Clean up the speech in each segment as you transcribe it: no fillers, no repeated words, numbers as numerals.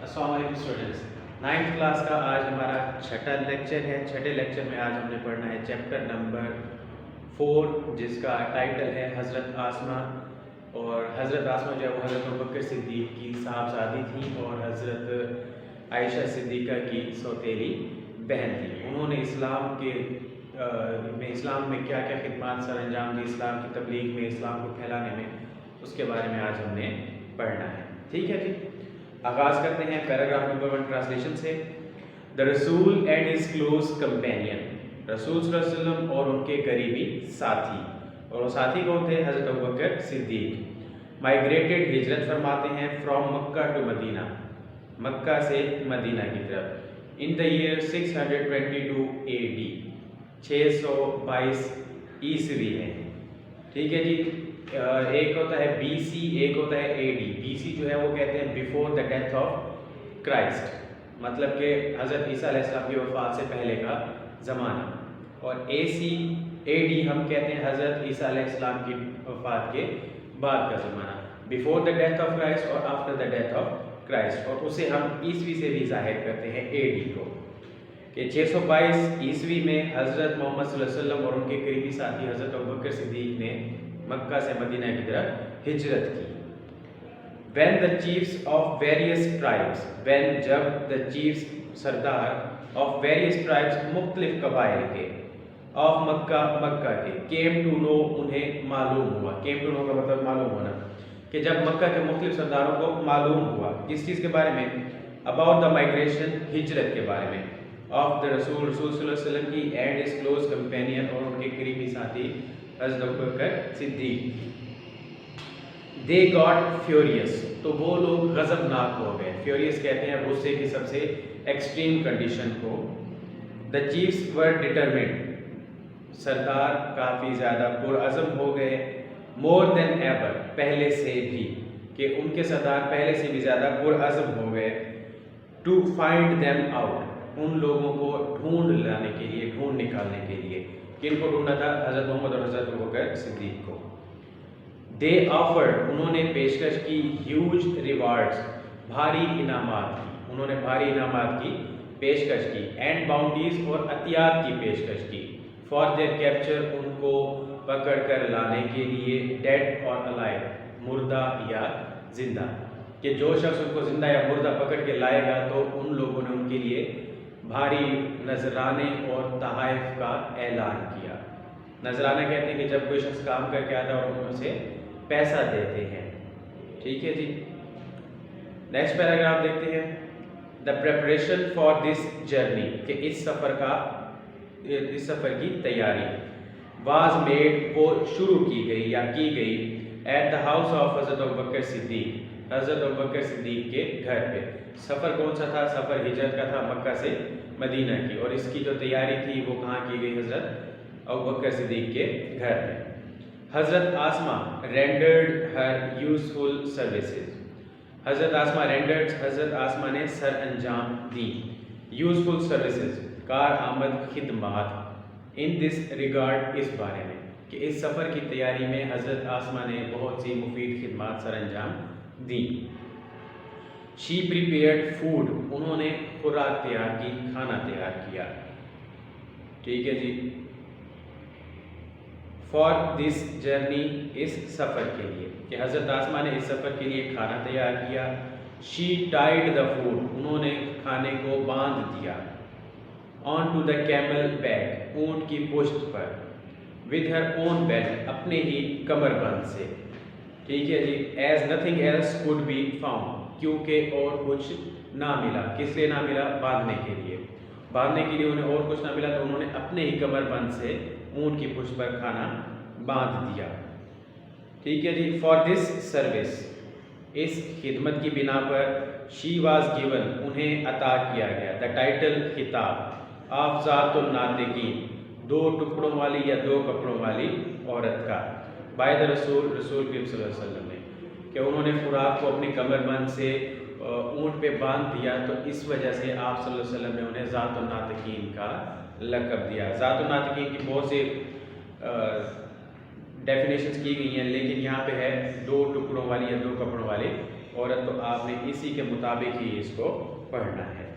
अस्सलाम वालेकुम students. 9th class का आज हमारा छठा लेक्चर है। छठे लेक्चर में आज हमने पढ़ना है चैप्टर नंबर 4, जिसका टाइटल है हज़रत आसमा। और हज़रत आसमा जो है वो हज़रत अबू बकर सिद्दीक़ की साहबजादी थी और हज़रत आयशा सिद्दीक़ा की सौतेली बहन थी। उन्होंने इस्लाम में क्या क्या खिदमत सर अंजाम दी, इस्लाम की तबलीग में, इस्लाम को फैलाने में, उसके बारे में आज हमने पढ़ना है। ठीक है जी, आगाज़ करते हैं पैराग्राफ नंबर 1 ट्रांसलेशन से। द रसूल एंड हिज क्लोज कंपेनियन, रसूल सल्लल्लाहु अलैहि वसल्लम और उनके करीबी साथी, और वो साथी कौन थे? हज़रत अबू बकर सिद्दीक़। माइग्रेटेड, हिजरत फरमाते हैं, फ्रॉम मक्का टू मदीना, मक्का से मदीना की तरफ। इन द ईयर 622 AD, 622 ईस्वी में। ठीक है जी, एक होता है BC, एक होता है AD। BC जो है वो कहते हैं before the death of Christ, मतलब कि हज़रत ईसा अलैहिस्सलाम की वफ़ात से पहले का ज़माना। और AD हम कहते हैं हज़रत ईसा अलैहिस्सलाम की वफ़ात के बाद का ज़माना, before the death of Christ और after the death of Christ. और उसे हम ईस्वी से भी ज़ाहिर करते हैं AD को, कि 622 ईस्वी में हज़रत मोहम्मद सल्लल्लाहु अलैहि वसल्लम और उनके करीबी साथी हज़रत अबू बकर सिद्दीक़ ने मक्का से मदीना की तरफ हिजरत की। When the chiefs of various tribes, when जब the chiefs Sardar of various tribes मुख्तलिफ कबाइल के, of मक्का मक्का के, came to know उन्हें मालूम हुआ। came to know का मतलब मालूम होना, कि जब मक्का के मुख्तलिफ सरदारों को मालूम हुआ किस चीज़ के बारे में? about the migration, हिजरत के बारे में, of the रसूल सल्लल्लाहु अलैहि वसल्लम की, and his close companion और उनके करीबी साथी हज़रत अबू बकर सिद्दीक़। They got furious, तो वो लोग गज़बनाक हो गए। फ्यूरियस कहते हैं गुस्से की सबसे एक्सट्रीम कंडीशन को। The chiefs were determined, सरदार काफ़ी ज़्यादा पुरअज़म हो गए, more than ever, पहले से भी, कि उनके सरदार पहले से भी ज़्यादा पुरअज़म हो गए, to find them out, उन लोगों को ढूंढ लाने के लिए, ढूंढ निकालने के लिए। किनको ढूंढना था? हज़रत मोहम्मद और हज़रत अबू बकर सिद्दीक़ को। दे ऑफर्ड, उन्होंने पेशकश की, ह्यूज रिवार्ड्स, भारी इनामात की, उन्होंने भारी इनामात की पेशकश की, एंड बाउंडीज, और अतियात की पेशकश की, फॉर देयर कैप्चर, उनको पकड़ कर लाने के लिए, डेड और अलाइव, मुर्दा या जिंदा, कि जो शख्स उनको जिंदा या मुर्दा पकड़ के लाएगा तो उन लोगों ने उनके लिए भारी नजराने और तहाइफ का ऐलान किया। नजराना कहते हैं कि जब कोई शख्स काम करके आता है और उसे पैसा देते हैं। ठीक है जी, नेक्स्ट पैराग्राफ देखते हैं। The preparation for this journey, कि इस सफ़र की तैयारी, वाज मेड, वो शुरू की गई या की गई, एट द हाउस ऑफ हज़रत अबू बकर सिद्दीक़, हज़रत अबू बकर सिद्दीक़ के घर पे। सफ़र कौन सा था? सफ़र हिजरत का था, मक्का से मदीना की। और इसकी जो तैयारी थी वो कहाँ की गई? हज़रत अबू बकर सिद्दीक़ के घर में। हज़रत आसमा रेंडर्ड हर यूज़फुल सर्विसेज, हज़रत आसमा रेंडर्ड, हज़रत आसमा ने सर अंजाम दी, यूज़फुल सर्विसेज, कार आमद खिदमात, इन दिस रिगार्ड, इस बारे में, कि इस सफ़र की तैयारी में हज़रत आसमा ने बहुत सी मुफीद खिदमात सर अंजाम दी। शी प्रिपेयर्ड फूड, उन्होंने खुराक तैयार की, खाना तैयार किया। ठीक है जी, फॉर दिस जर्नी, इस सफ़र के लिए, कि हज़रत आसमा ने इस सफ़र के लिए खाना तैयार किया। शी टाइड द फूड, उन्होंने खाने को बांध दिया, on to the camel back, ऊँट की पुश्त पर, विद हर ओन बेल्ट, अपने ही कमरबंद से। ठीक है जी, as nothing else could be found, क्योंकि और कुछ ना मिला। किस लिए ना मिला? बांधने के लिए। बांधने के लिए उन्हें और कुछ ना मिला तो उन्होंने अपने ही कमरबंद से ऊँट की पुश्त पर खाना बांध दिया। ठीक है जी, फॉर दिस सर्विस, इस खिदमत की बिना पर, शी वाज गिवन, उन्हें अता किया गया, द टाइटल, खिताब, ऑफ ज़ातुन नातिकीन, दो टुकड़ों वाली या दो कपड़ों वाली औरत का, बाय द रसूल सल्लल्लाहु अलैहि वसल्लम ने, कि उन्होंने खुराक को अपनी कमरबंद से ऊँट पे बांध दिया, तो इस वजह से आप सल्लल्लाहु अलैहि वसल्लम ने उन्हें ज़ातुन नातिकीन का लक़ब दिया। ज़ातुन नातिकीन की बहुत सी डेफिनेशंस की गई हैं, लेकिन यहाँ पे है दो टुकड़ों वाली या दो कपड़ों वाली औरत, तो आपने इसी के मुताबिक ही इसको पढ़ना है।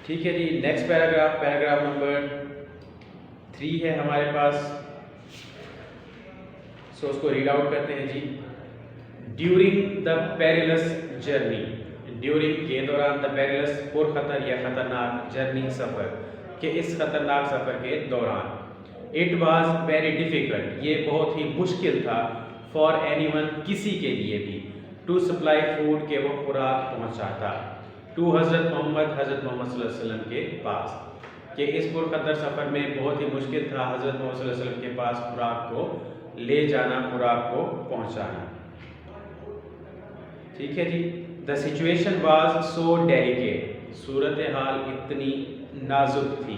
ठीक है जी, नेक्स्ट पैराग्राफ, पैराग्राफ नंबर 3 है हमारे पास। सो उसको रीड आउट करते हैं जी। During the perilous journey, during के दौरान, द पेरिलस पुरखतर या खतरनाक, जर्नी सफ़र, के इस खतरनाक सफ़र के दौरान, इट वॉज वेरी डिफ़िकल्ट, ये बहुत ही मुश्किल था, फॉर एनीवन, किसी के लिए भी, टू सप्लाई फूड, के वो खुराक पहुँचाता, टू हज़रत मोहम्मद सल्लल्लाहु अलैहि वसल्लम के पास, कि इस पुरखतर सफ़र में बहुत ही मुश्किल था हज़रत मोहम्मद सल्लल्लाहु अलैहि वसल्लम के पास खुराक को ले जाना, खुराक को पहुँचाना। ठीक है जी। The situation was so delicate, सूरत हाल इतनी नाजुक थी,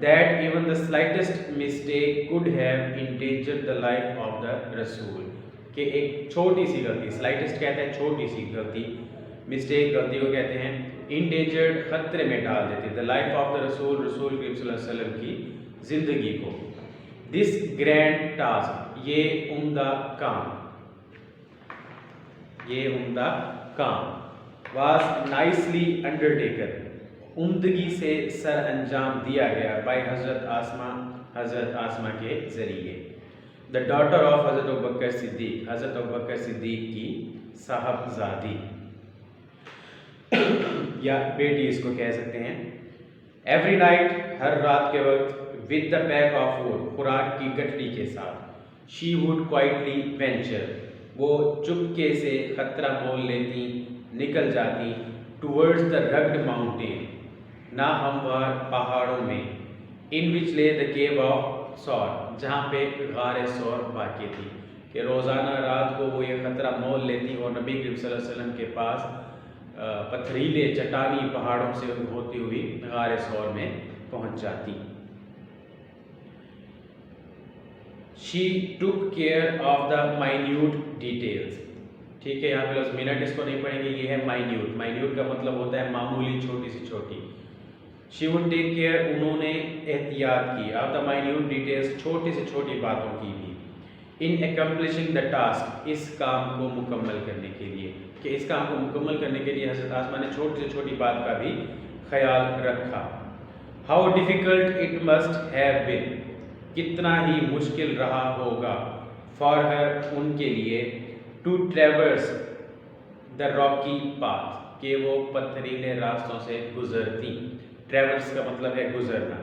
that even the slightest mistake could have endangered the life of the रसूल, कि एक छोटी सी गलती, स्लाइटेस्ट कहते हैं छोटी सी गलती, मिस्टेक गलती को कहते हैं, इंडेंजर्ड खतरे में डाल देती, द लाइफ ऑफ द रसूल, रसूल करीम सल्लल्लाहु अलैहि वसल्लम की ज़िंदगी को। दिस ग्रैंड टास्क, ये उम्दा काम, ये उम्दा काम, वाज नाइसली अंडरटेकन, उम्दगी से सर अंजाम दिया गया, बाय हज़रत आसमा के ज़रिए, द डॉटर ऑफ हज़रत अबू बकर सिद्दीक, हज़रत अबू बकर सिद्दीक की साहबजादी या बेटी इसको कह सकते हैं। एवरी नाइट, हर रात के वक्त, with the pack of food, खुराक की गठरी के साथ, शी वुड क्वाइटली वेंचर, वो चुपके से खतरा मोल लेती, निकल जाती, टूवर्ड्स द रग्ड माउंटेन, ना हमवार पहाड़ों में, इन विच ले द केव ऑफ सौर, जहाँ पे गार सौर वाक़ थी, कि रोज़ाना रात को वो ये खतरा मोल लेती और नबी करीम सल्लल्लाहु अलैहि वसल्लम के पास पथरीले चट्टानी पहाड़ों से होती हुई गार सौर में पहुँच जाती। She took care of the minute details, ठीक है, यहाँ पे बस मिनट इसको नहीं पढ़ेंगे, ये है माइन्यूट, माइन्यूट का मतलब होता है मामूली, छोटी से छोटी। शी वुड टेक केयर, उन्होंने एहतियात की, ऑफ द माइन्यूट डिटेल्स, छोटी से छोटी बातों की भी, इन एकम्प्लिशिंग द टास्क, इस काम को मुकम्मल करने के लिए, कि इस काम को मुकम्मल करने के लिए हज़रत आसमा ने छोटी से छोटी बात का भी ख्याल रखा। How difficult it must have been, कितना ही मुश्किल रहा होगा, फॉर हर, उनके लिए, to traverse the rocky path, कि वो पथरीले रास्तों से गुजरती, ट्रेवर्स का मतलब है गुजरना।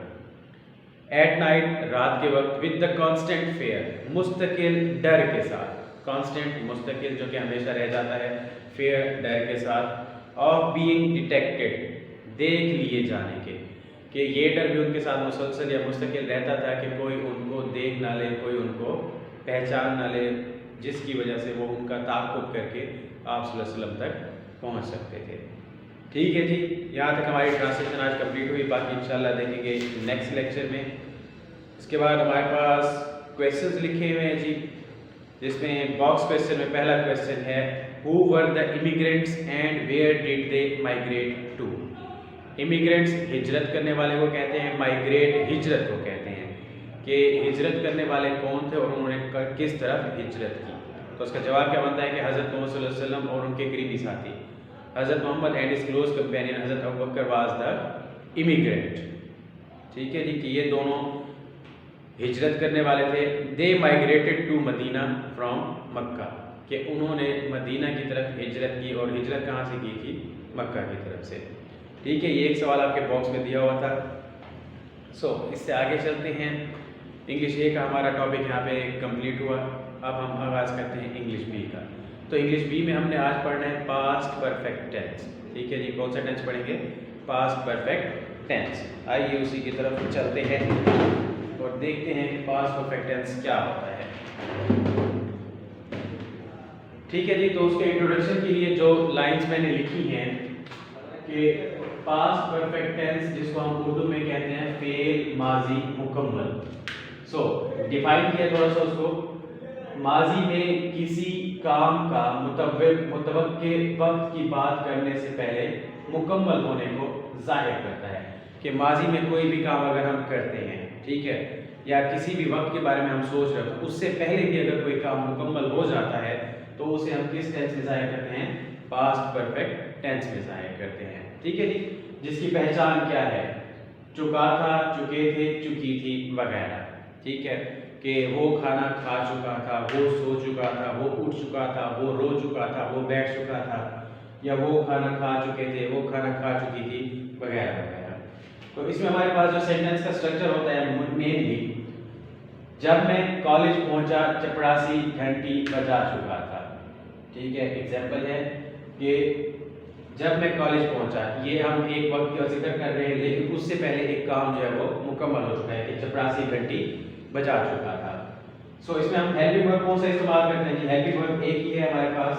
एट नाइट, रात के वक्त, विद द कॉन्स्टेंट फेयर, मुस्तकिल डर के साथ, कॉन्स्टेंट मुस्तकिल जो कि हमेशा रह जाता है, फेयर डर के साथ, ऑफ बीइंग डिटेक्टेड, देख लिए जाने के, कि ये डर भी उनके साथ मुसलसल या मुस्तकिल रहता था कि कोई उनको देख ना ले, कोई उनको पहचान ना ले, जिसकी वजह से वो उनका ताक़ुब करके आप सल्लल्लाहु अलैहि वसल्लम तक पहुंच सकते थे। ठीक है जी, यहाँ तक हमारी ट्रांसलेशन आज कंप्लीट हुई, बाकी इंशाल्लाह देखेंगे नेक्स्ट लेक्चर में। इसके बाद हमारे पास क्वेश्चंस लिखे हुए हैं जी, जिसमें बॉक्स क्वेश्चन में पहला क्वेश्चन है, who were the immigrants and where did they migrate to. Immigrants हिजरत करने वाले को कहते हैं, माइग्रेट हिजरत को कहते हैं, कि हिजरत करने वाले कौन थे और उन्होंने किस तरफ हिजरत की। तो उसका जवाब क्या बनता है कि हज़रत मोहम्मद सल्लल्लाहु अलैहि वसल्लम और उनके करीबी साथी, Hazrat Muhammad and his close companion Hazrat Abu Bakr was the immigrant. ठीक है जी, कि ये दोनों हिजरत करने वाले थे। They migrated to Medina from Mecca, कि उन्होंने मदीना की तरफ हिजरत की, और हिजरत कहाँ से की थी? मक्का की तरफ से। ठीक है, ये एक सवाल आपके बॉक्स में दिया हुआ था। इससे आगे चलते हैं। इंग्लिश ए का हमारा टॉपिक यहाँ पे कंप्लीट हुआ। अब हम आगाज़ करते हैं इंग्लिश बी का। तो इंग्लिश बी में हमने आज पढ़ना है पास्ट परफेक्ट टेंस। ठीक है जी, कौन सा टेंस पढ़ेंगे? Past perfect tense. आइए उसी की तरफ चलते हैं और देखते हैं कि पास्ट परफेक्ट टेंस क्या होता है। ठीक है जी, तो उसके इंट्रोडक्शन के लिए जो लाइंस मैंने लिखी हैं कि पास्ट परफेक्ट टेंस, जिसको हम उर्दू में कहते हैं फेल माजी मुकम्मल। डिफाइन किया थोड़ा सा उसको। माजी में किसी काम का मुतवक्के वक्त की बात करने से पहले मुकम्मल होने को जाहिर करता है कि माजी में कोई भी काम अगर हम करते हैं, ठीक है, या किसी भी वक्त के बारे में हम सोच रहे हैं, उससे पहले भी अगर कोई काम मुकम्मल हो जाता है तो उसे हम किस टेंस में जाहिर करते हैं? पास्ट परफेक्ट टेंस में ज़ाहिर करते हैं। ठीक है जी, जिसकी पहचान क्या है? चुका था, चुके थे, चुकी थी वगैरह। ठीक है, कि वो खाना खा चुका था, वो सो चुका था, वो उठ चुका था, वो रो चुका था, वो बैठ चुका था, या वो खाना खा चुके थे, वो खाना खा चुकी थी वगैरह वगैरह। तो इसमें हमारे पास जो सेंटेंस का स्ट्रक्चर होता है मेनली, जब मैं कॉलेज पहुंचा चपरासी घंटी बजा चुका था। ठीक है, एग्जाम्पल है कि जब मैं कॉलेज पहुंचा, ये हम एक वक्त का जिक्र कर रहे हैं, लेकिन उससे पहले एक काम जो है वो मुकम्मल हो चुका है कि चपरासी घंटी बजा चुका था। सो इसमें हम हेल्पिंग वर्ब कौन सा इस्तेमाल करते हैं जी? हेल्पिंग वर्ब एक ही है हमारे पास,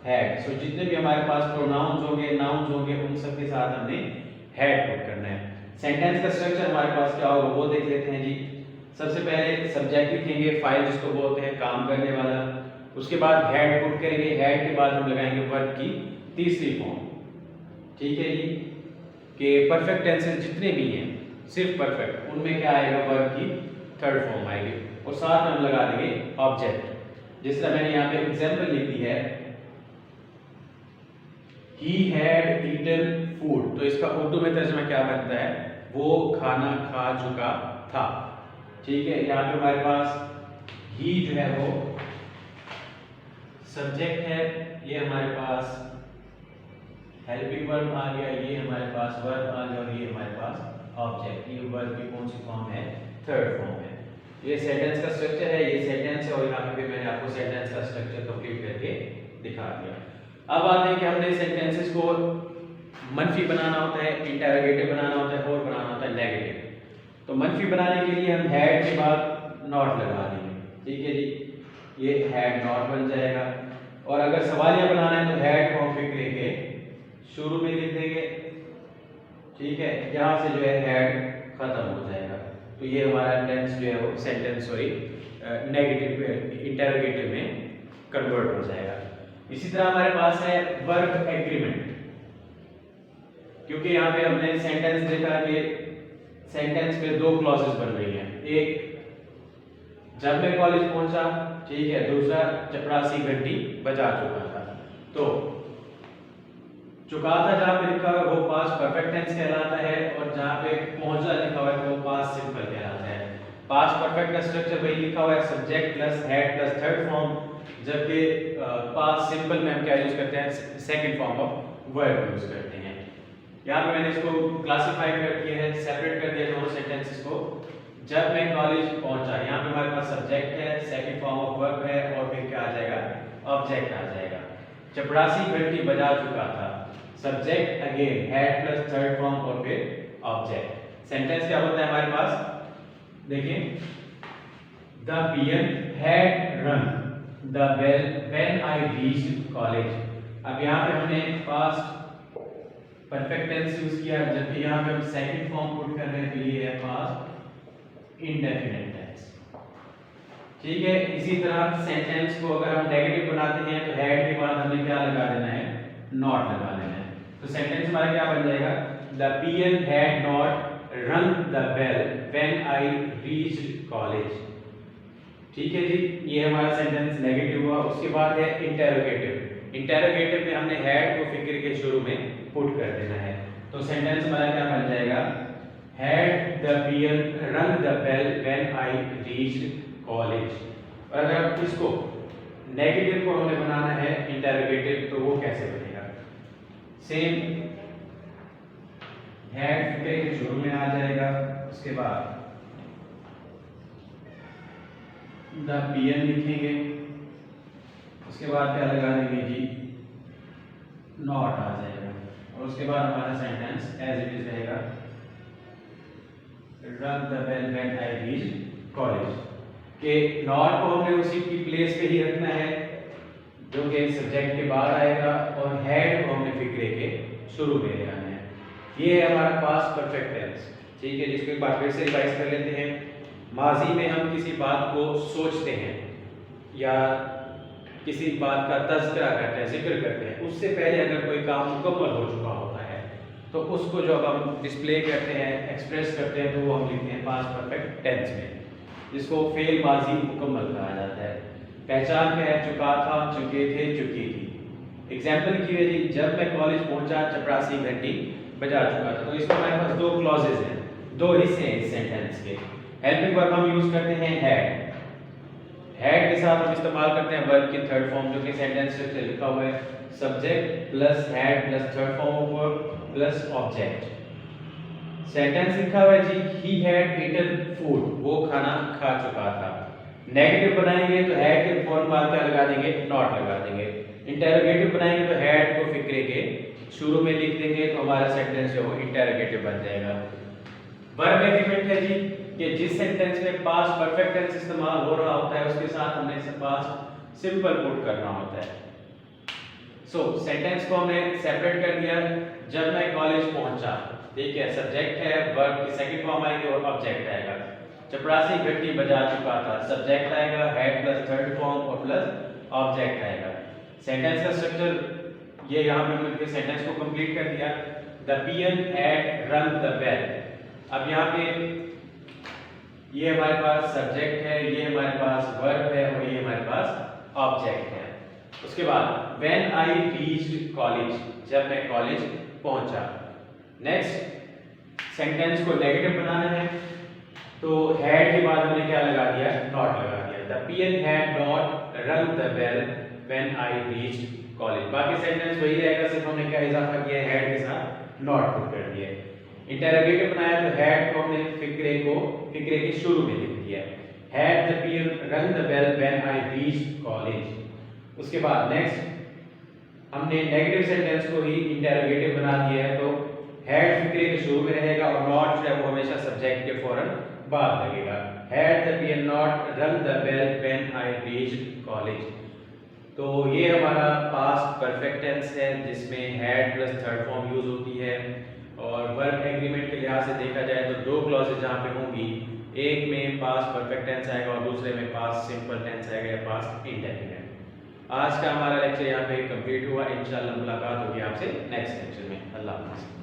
हैड। सो जितने भी हमारे पास प्रोनाउंस होंगे, नाउन्स होंगे, उन सब के साथ हमने हैड पुट करना है। सेंटेंस का स्ट्रक्चर हमारे पास क्या होगा वो देख लेते हैं जी। सबसे पहले सब्जेक्ट लिखेंगे, फाइल जिसको बोलते हैं, काम करने वाला। उसके बाद हैड पुट करेंगे, हैड के बाद हम लगाएंगे वर्ब की तीसरी फॉर्म। ठीक है जी, कि परफेक्ट टेंसेस जितने भी हैं, सिर्फ परफेक्ट, उनमें क्या आएगा? वर्ब की थर्ड फॉर्म आएगी, और साथ में हम लगा देंगे ऑब्जेक्ट। जिस तरह मैंने यहाँ पे एग्जांपल लिख दी है, ही हैड ईटन फूड, तो इसका उर्दू में तर्जुमा क्या बनता है? वो खाना खा चुका था। ठीक है, यहाँ पे हमारे पास ही जो है वो सब्जेक्ट है, ये हमारे पास हेल्पिंग वर्ब आ गया, ये हमारे पास वर्ब आ गया, और ये हमारे पास ऑब्जेक्ट। ये वर्ब की कौन सी फॉर्म है? थर्ड फॉर्म है। ये सेंटेंस का स्ट्रक्चर है, ये सेंटेंस है, और यहाँ पे मैंने आपको सेंटेंस का स्ट्रक्चर कंप्लीट करके दिखा दिया। अब आते हैं कि हमने सेंटेंसेस को मनफी बनाना होता है, इंटरोगेटिव बनाना होता है, और बनाना होता है नेगेटिव। तो मनफी बनाने के लिए हम हैड के बाद नॉट लगा देंगे। ठीक है जी, ये हैड नॉट बन जाएगा। और अगर सवालिया बनाना है तो हैड को हम फिक्रे के शुरू में लिख देंगे। ठीक है, यहाँ से जो है हैड खत्म हो जाएगा। तो ये हमारा टेंस जो है वो सेंटेंस नेगेटिव इंटरोगेटिव में कन्वर्ट हो जाएगा। इसी तरह हमारे पास है वर्क एग्रीमेंट, क्योंकि यहाँ पे हमने सेंटेंस देखा कि सेंटेंस में दो क्लॉजेस बन रही हैं। एक जब मैं कॉलेज पहुंचा, ठीक है, दूसरा चपरासी घंटी बजा चुका था। तो चुका था जहां पे लिखा हुआ है वो पास्ट परफेक्ट टेंस कहलाता है, और जहां पे पहुंचा लिखा हुआ है वो पास्ट सिंपल कहलाता है। पास्ट परफेक्ट का स्ट्रक्चर वही लिखा हुआ है, subject plus head plus third form, जबकि पास्ट सिंपल में हम क्या यूज करते हैं? Second form of verb use करते हैं। यहाँ पे मैंने इसको क्लासिफाई कर दिया है, सेपरेट कर दिया दोनों सेंटेंसेस को। जब मैं कॉलेज पहुंचा, यहाँ पे हमारे पास सब्जेक्ट है, सेकंड फॉर्म ऑफ वर्ब है, और फिर क्या आ जाएगा? ऑब्जेक्ट आ जाएगा। चपरासी घंटी बजा चुका था, subject again head plus third form, और फिर ऑब्जेक्ट। सेंटेंस क्या होता है हमारे पास? देखिए, the peon had run the bell when I reached college. अब यहाँ पे हमने पास्ट परफेक्ट टेंस यूज किया, जबकि यहाँ पे हम सेकंड फॉर्म पुट कर रहे हैं, तो ये है पास्ट इंडेफिनिट टेंस। ठीक है, इसी तरह सेंटेंस को अगर हम नेगेटिव बनाते हैं तो हेड के बाद हमें क्या लगा देना है? नॉट लगा देना है। तो सेंटेंस हमारा क्या बन जाएगा? The peon had not run the bell when I reached college. ठीक है जी, ये हमारा सेंटेंस नेगेटिव हुआ। उसके बाद है इंटरोगेटिव। इंटरोगेटिव में हमने हैड को फिक्र के शुरू में पुट कर देना है। तो सेंटेंस हमारा क्या बन जाएगा? Had the peon run the bell when I reached college. और अगर इसको नेगेटिव को हमें बनाना है इंटरोगेटिव, तो वो कैसे बनेगा? सेम हैड फिक्र के शुरू में आ जाएगा, उसके बाद द पियन लिखेंगे, उसके बाद क्या लगा देंगे जी? नॉट आ जाएगा, और उसके बाद हमारा सेंटेंस एज इट इज रहेगा, run the bell when I reached college. के नॉट को हमने उसी की प्लेस पे ही रखना है जो कि सब्जेक्ट के बाद आएगा, और हेड को हमने फिक्रे के शुरू में ले आना है। ये है हमारा पास्ट परफेक्ट टेंस। ठीक है, जिसको एक बार फिर से रिवाइज कर लेते हैं। माजी में हम किसी बात को सोचते हैं या किसी बात का तज़किरा करते हैं, जिक्र करते हैं, उससे पहले अगर कोई काम मुकम्मल हो चुका होता है तो उसको जब हम डिस्प्ले करते हैं, एक्सप्रेस करते हैं, तो वो हम लिखते हैं पास्ट परफेक्ट टेंस में, जिसको फेल माजी मुकम्मल कहा जाता है। पहचान क्या है? चुका था, चुके थे, चुकी थी। एग्जाम्पल की है जी, जब मैं कॉलेज पहुंचा चपरासी घंटी बजा चुका था। तो इसमें हमारे पास दो क्लॉजेज हैं, दो हिस्से हैं इस सेंटेंस के। हेल्पिंग वर्ब हम यूज करते हैं हैड। हैड के साथ हम इस्तेमाल करते हैं वर्ब की थर्ड फॉर्म, जो कि सेंटेंस में लिखा हुआ है subject plus had plus third form of verb plus object. Sentence लिखा हुआ है जी, ही हैड ईटन फूड, वो खाना खा चुका था। नेगेटिव बनाएंगे तो हैड के फौरन बाद क्या लगा देंगे, नॉट लगा देंगे। इंटरोगेटिव बनाएंगे तो हैड को फिक्रे के शुरू में लिख देंगे, तो हमारा सेंटेंस जो है इंटरोगेटिव बन जाएगा। वर्ब एग्रीमेंट है जी कि जिस सेंटेंस में पास्ट परफेक्ट टेंस इस्तेमाल हो रहा होता है उसके साथ हमने इसे पास्ट सिंपल पुट करना होता है। सेंटेंस को हमने सेपरेट कर दिया। जब मैं कॉलेज पहुंचा, ठीक है, सब्जेक्ट है, वर्ब की सेकंड फॉर्म आएगी और ऑब्जेक्ट आएगा। चपरासी घंटी बजा चुका था, सब्जेक्ट आएगा, हैड प्लस थर्ड फॉर्म और प्लस ऑब्जेक्ट आएगा। सेंटेंस का स्ट्रक्चर ये यहाँ पे हमने सेंटेंस को कंप्लीट कर दिया। द पियन हैड रंग द बेल। अब यहाँ पे ये हमारे पास सब्जेक्ट है, ये हमारे पास वर्ब है और ये हमारे पास ऑब्जेक्ट है। उसके बाद व्हेन आई रीच्ड कॉलेज, जब मैं कॉलेज पहुंचा। नेक्स्ट सेंटेंस को नेगेटिव बनाना है, तो हैड के बाद हमने क्या लगा दिया, नॉट लगा दिया। The peon had not rung the bell when I reached college. बाकी सेंटेंस वही रहेगा, सिर्फ हमने क्या इजाफा किया है, हैड के साथ नॉट पुट कर दिया। इंटरोगेटिव बनाया तो हैड को हमने फिक्रे के शुरू में लिख दिया, had the peon rung the bell when I reached college. उसके बाद नेक्स्ट हमने नेगेटिव सेंटेंस को ही इंटरोगेटिव बना दिया है, तो हैड फिक्रे के शुरू में रहेगा और नॉट जो है वो हमेशा सब्जेक्ट के फौरन बाद लगेगा। Had the peon not rung the bell when I reached college. तो ये हमारा पास्ट परफेक्ट टेंस है जिसमें had plus third form use होती है। और वर्ब एग्रीमेंट के लिहाज से देखा जाए तो दो क्लॉजेज जहाँ पे होंगी, एक में पास्ट परफेक्ट टेंस आएगा और दूसरे में पास्ट सिंपल टेंस आएगा या पास्ट इंडेफिनिट। आज का हमारा लेक्चर यहाँ पे कंप्लीट हुआ। इंशाल्लाह मुलाकात होगी आपसे नेक्स्ट लेक्चर में। अल्लाह हाफ़िज़।